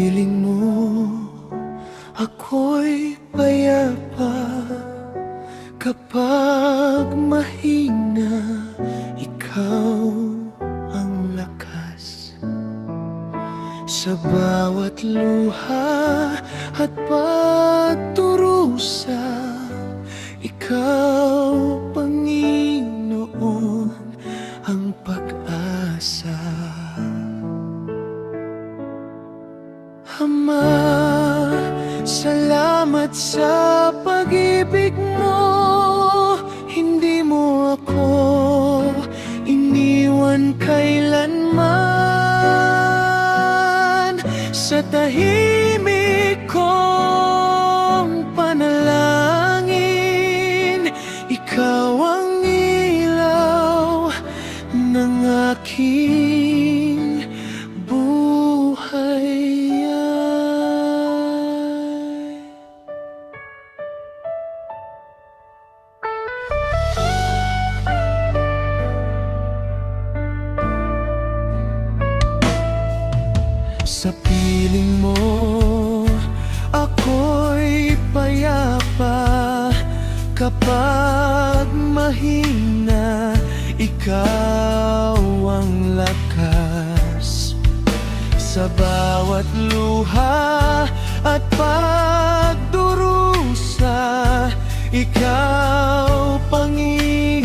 piling mo, ako'y payapa. Kapag mahina, ikaw ang lakas. Sa bawat luha at pagdurusa, ikaw, Panginoon, ang pag-asa. Ama, salamat sa pag-ibig mo. Hindi mo ako iniwan kailanman. Sa tahimik kong panalangin, ikaw ang ilaw ng aking buhay. Sa piling mo, ako'y payapa. Kapag mahina, ikaw ang lakas. Sa bawat luha at pagdurusa, ikaw, Panginoon,